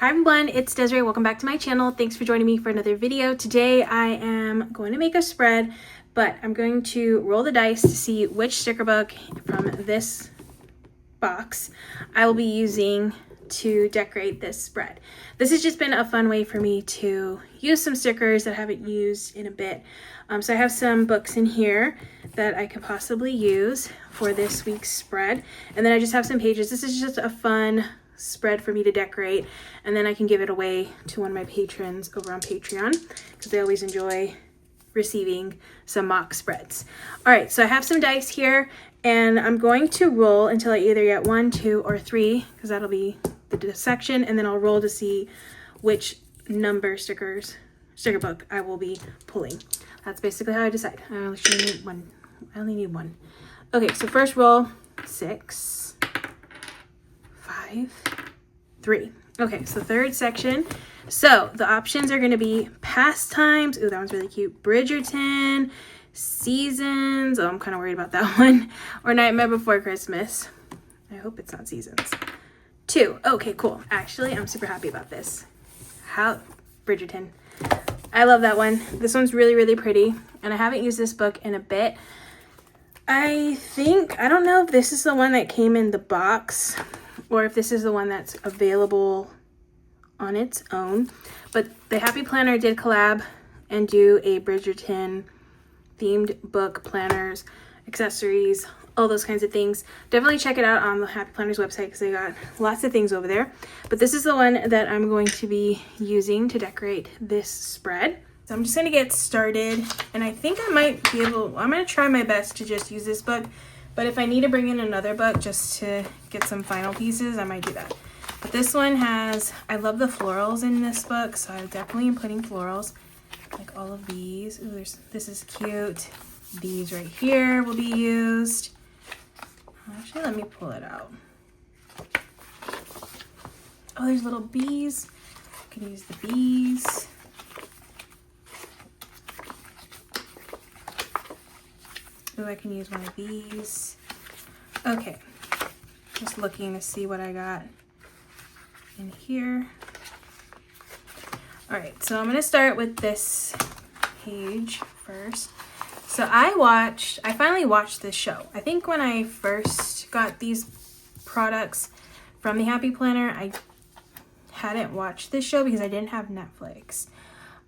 Hi everyone, it's Desiree. Welcome back to my channel. Thanks for joining me for another video. Today I am going to make a spread, but I'm going to roll the dice to see which sticker book from this box I will be using to decorate this spread. This has just been a fun way for me to use some stickers that I haven't used in a bit. So I have some books in here that I could possibly use for this week's spread. And then I just have some pages. This is just a fun spread for me to decorate, and then I can give it away to one of my patrons over on Patreon because they always enjoy receiving some mock spreads. All right, so I have some dice here, and I'm going to roll until I either get 1, 2, or 3 because that'll be the section, and then I'll roll to see which number sticker book I will be pulling. That's basically how I decide. I only need one. I only need one. Okay, so first roll 6, 5, 3. Okay, so third section. So the options are going to be pastimes. Ooh, that one's really cute. Bridgerton, seasons. Oh, I'm kind of worried about that one. Or Nightmare Before Christmas. I hope it's not seasons. 2. Okay, cool. Actually, I'm super happy about this. Bridgerton. I love that one. This one's really, really pretty. And I haven't used this book in a bit. I don't know if this is the one that came in the box or if this is the one that's available on its own. But the Happy Planner did collab and do a Bridgerton themed book, planners, accessories, all those kinds of things. Definitely check it out on the Happy Planners website because they got lots of things over there. But this is the one that I'm going to be using to decorate this spread. So I'm just going to get started, and I think I might be able, I'm going to try my best to just use this book, but if I need to bring in another book just to get some final pieces, I might do that. But this one has, I love the florals in this book, so I definitely am putting florals, like all of these. Ooh, this is cute. These right here will be used. Actually, let me pull it out. Oh, there's little bees. I can use the bees. Ooh, I can use one of these. Okay, just looking to see what I got in here. All right, so I'm gonna start with this page first. So I finally watched this show. I think when I first got these products from the Happy Planner, I hadn't watched this show because I didn't have Netflix.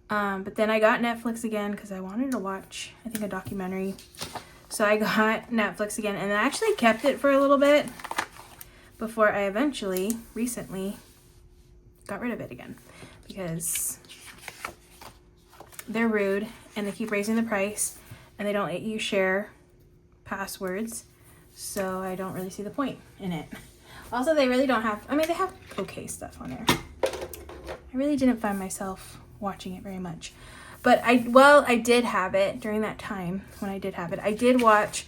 But then I got Netflix again because I wanted to watch, I think, a documentary. So I got Netflix again, and I actually kept it for a little bit before I recently got rid of it again because they're rude and they keep raising the price and they don't let you share passwords. So I don't really see the point in it. Also, they really don't have, I mean, they have okay stuff on there. I really didn't find myself watching it very much. But I did have it during that time when I did have it. I did watch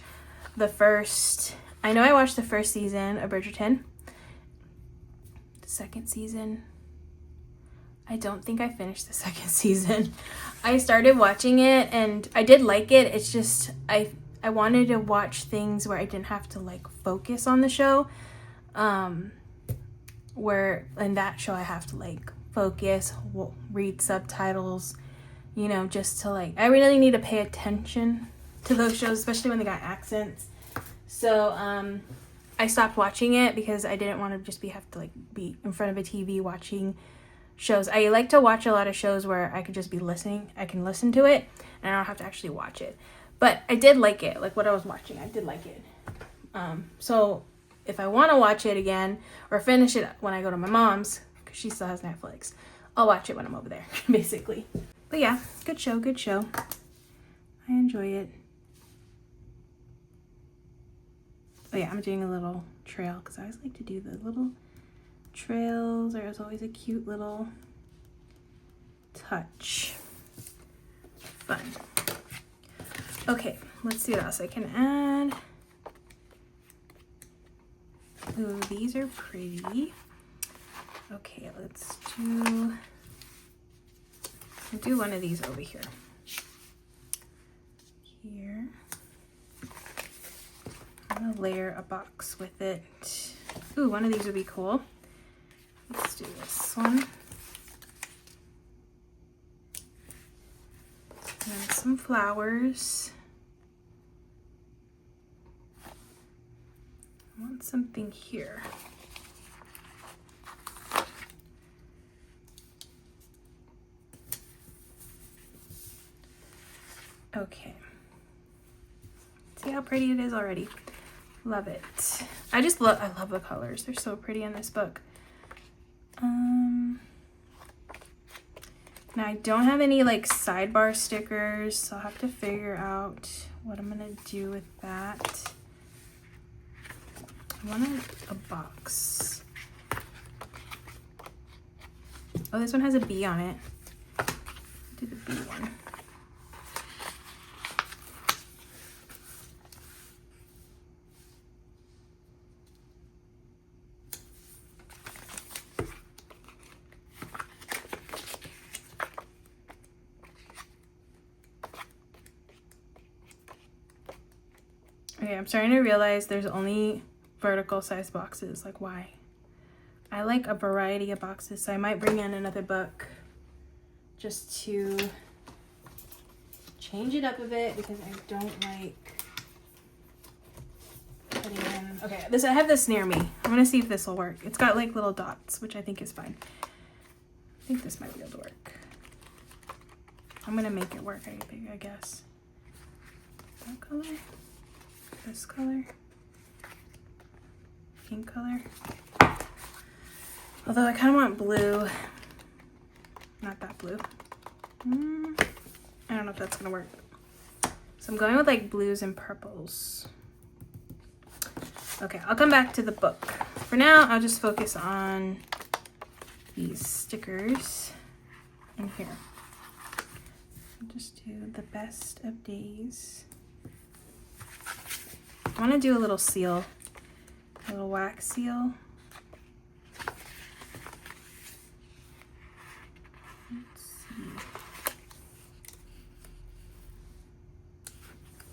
the first, I know I watched the first season of Bridgerton. The second season, I don't think I finished the second season. I started watching it and I did like it. It's just, I wanted to watch things where I didn't have to like focus on the show. Where in that show I have to like focus, read subtitles, you know, just to like, I really need to pay attention to those shows, especially when they got accents. So I stopped watching it because I didn't want to just have to like be in front of a TV watching shows. I like to watch a lot of shows where I could just be listening. I can listen to it and I don't have to actually watch it. But I did like it, like what I was watching. I did like it. So if I want to watch it again or finish it when I go to my mom's, because she still has Netflix, I'll watch it when I'm over there, basically. But yeah, good show, good show. I enjoy it. Oh yeah, I'm doing a little trail because I always like to do the little trails. There's always a cute little touch. Fun. Okay, let's see what else I can add. Ooh, these are pretty. Okay, let's do one of these over here. I'm gonna layer a box with it. Ooh, one of these would be cool. Let's do this one. And then some flowers. I want something here. Okay. See how pretty it is already? Love it. I love the colors. They're so pretty in this book. Now I don't have any like sidebar stickers, so I'll have to figure out what I'm gonna do with that. I wanted a box. Oh, this one has a bee on it. Do the bee one. Okay, I'm starting to realize there's only vertical size boxes. Like, why? I like a variety of boxes, so I might bring in another book just to change it up a bit because I don't like putting in. Okay, I have this near me. I'm gonna see if this will work. It's got like little dots, which I think is fine. I think this might be able to work. I'm gonna make it work, I guess. That color. This color, pink color. Although I kind of want blue, not that blue. I don't know if that's gonna work. So I'm going with like blues and purples. Okay, I'll come back to the book. For now, I'll just focus on these stickers in here. I'll just do the best of days. I want to do a little seal, a little wax seal. Let's see.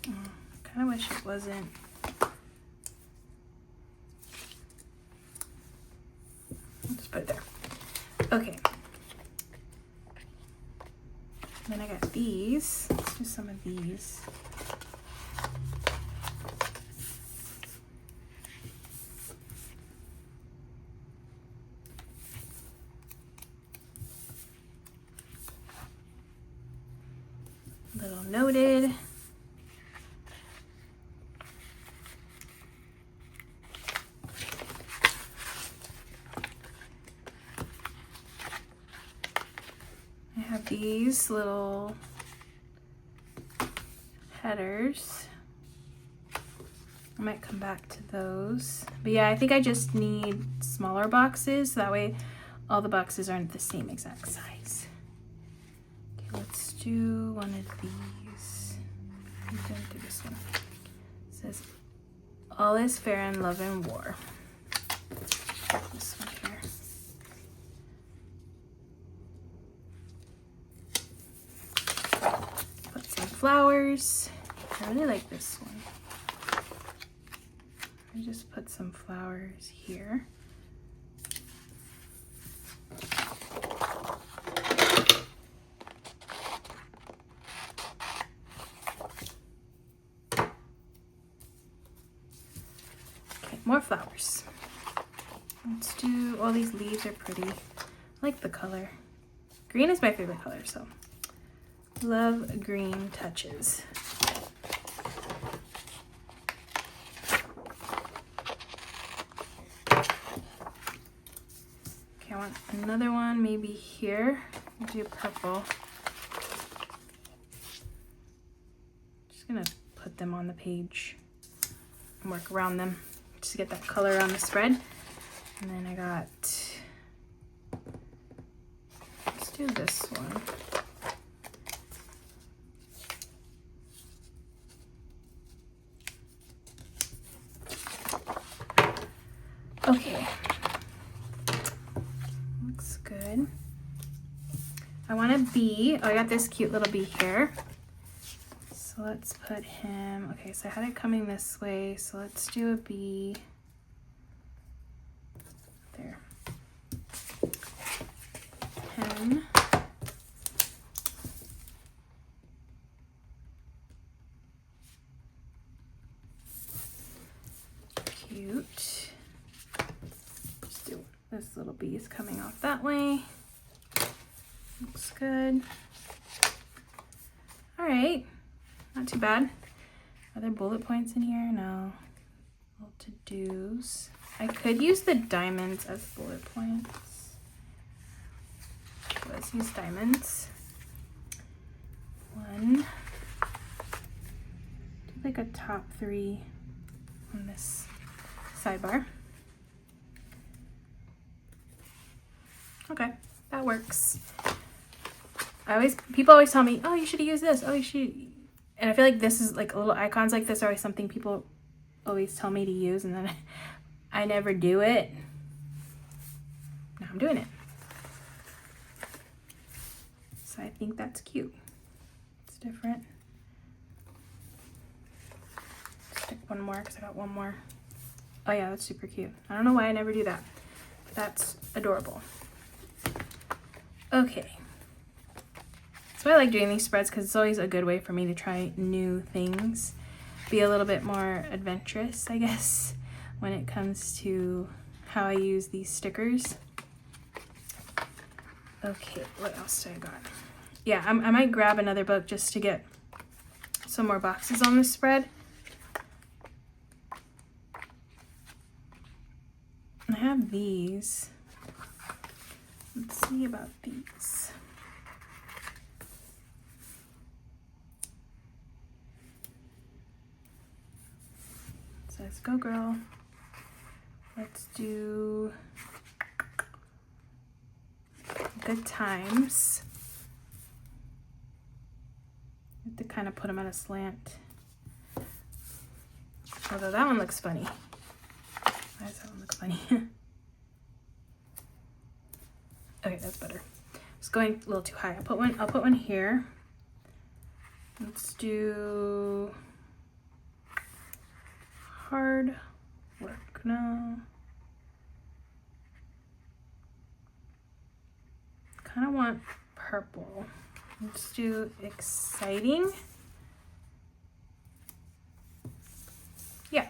Oh, I kind of wish it wasn't. I'll just put it there. Okay. Then I got these. Let's do some of these. Little noted. I have these little headers. I might come back to those. But yeah, I think I just need smaller boxes. So that way all the boxes aren't the same exact size. Okay, let's do one of these. I'm gonna do this one. It says, "All is fair in love and war." This one here. Put some flowers. I really like this one. I just put some flowers here. More flowers. Let's do, all these leaves are pretty. I like the color. Green is my favorite color, so love green touches. Okay, I want another one maybe here. I'll do purple. Just gonna put them on the page and work around them. To get that color on the spread. And then I got, let's do this one. Okay, looks good. I want a bee. Oh, I got this cute little bee here. So let's put him, okay, so I had it coming this way, so let's do a bee there. pen. Cute. Just do this little bee is coming off that way. Looks good. All right, not too bad. Are there bullet points in here? No. Little to-dos. I could use the diamonds as bullet points. Let's use diamonds. One. Do like a top 3 on this sidebar. Okay, that works. People always tell me, oh, you should use this. Oh, you should. And I feel like this is like little icons like this are always something people always tell me to use, and then I never do it. Now I'm doing it. So I think that's cute. It's different. Stick one more because I got one more. Oh yeah, that's super cute. I don't know why I never do that. That's adorable. Okay. So I like doing these spreads because it's always a good way for me to try new things. Be a little bit more adventurous, I guess, when it comes to how I use these stickers. Okay, what else do I got? Yeah, I might grab another book just to get some more boxes on this spread. I have these. Let's see about these. So let's go, girl. Let's do Good Times. I have to kind of put them at a slant. Although that one looks funny. Why does that one look funny? Okay, that's better. It's going a little too high. I'll put one here. Let's do hard work. No. Kind of want purple. Let's do exciting. Yeah.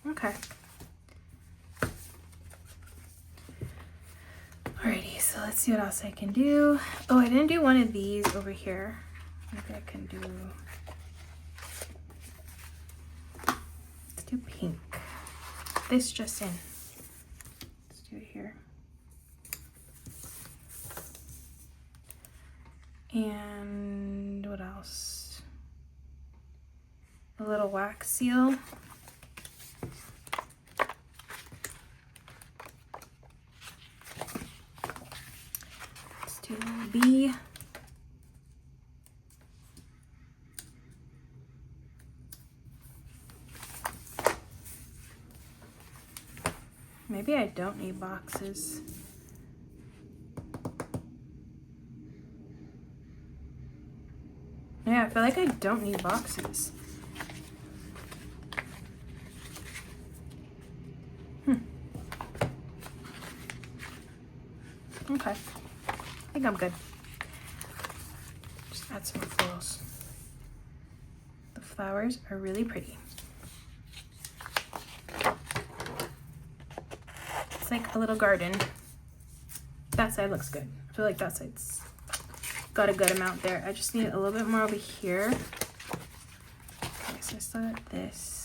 Okay. Alrighty, so let's see what else I can do. Oh, I didn't do one of these over here. Maybe I can do, let's do pink. This just in. Let's do it here. And what else? A little wax seal. Let's do a bee. Maybe I don't need boxes. Yeah, I feel like I don't need boxes. Okay, I think I'm good. Just add some more florals. The flowers are really pretty. It's like a little garden. That side looks good. I feel like that side's got a good amount there. I just need a little bit more over here. Okay, so I still got this.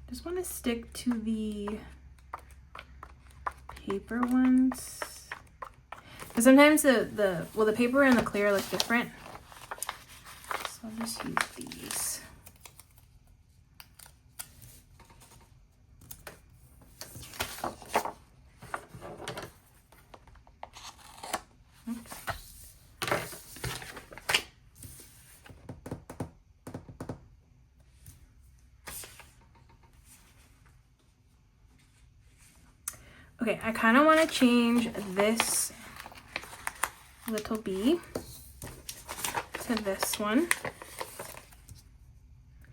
Just want to stick to the paper ones. But sometimes the paper and the clear look different. So I'll just use these. Okay, I kind of want to change this little bee to this one.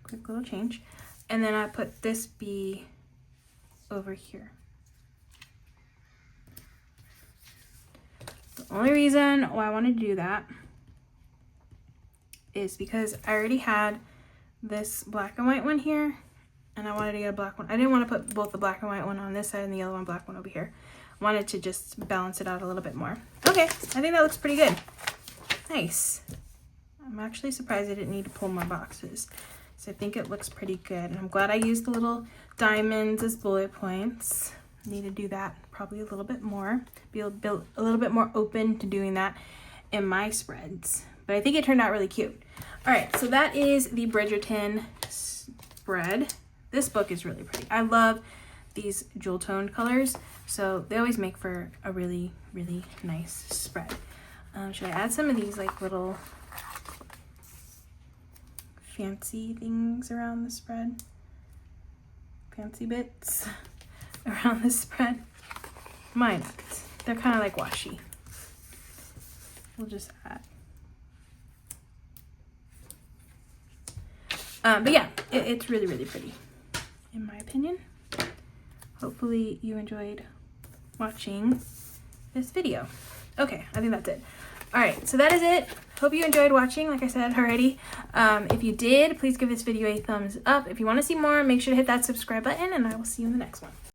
Quick little change. and then I put this bee over here. The only reason why I wanted to do that is because I already had this black and white one here, and I wanted to get a black one. I didn't want to put both the black and white one on this side and the yellow and black one over here. I wanted to just balance it out a little bit more. Okay, I think that looks pretty good. Nice. I'm actually surprised I didn't need to pull more boxes. So I think it looks pretty good. And I'm glad I used the little diamonds as bullet points. Need to do that probably a little bit more. Be a little bit more open to doing that in my spreads. But I think it turned out really cute. All right, so that is the Bridgerton spread. This book is really pretty. I love these jewel toned colors, so they always make for a really, really nice spread. Should I add some of these like little fancy things around the spread? Fancy bits around the spread? Why not? They're kind of like washi. We'll just add. But yeah, it's really, really pretty, in my opinion. Hopefully you enjoyed watching this video. Okay, I think that's it. All right, so that is it. Hope you enjoyed watching, like I said already. If you did, please give this video a thumbs up. If you want to see more, make sure to hit that subscribe button, and I will see you in the next one.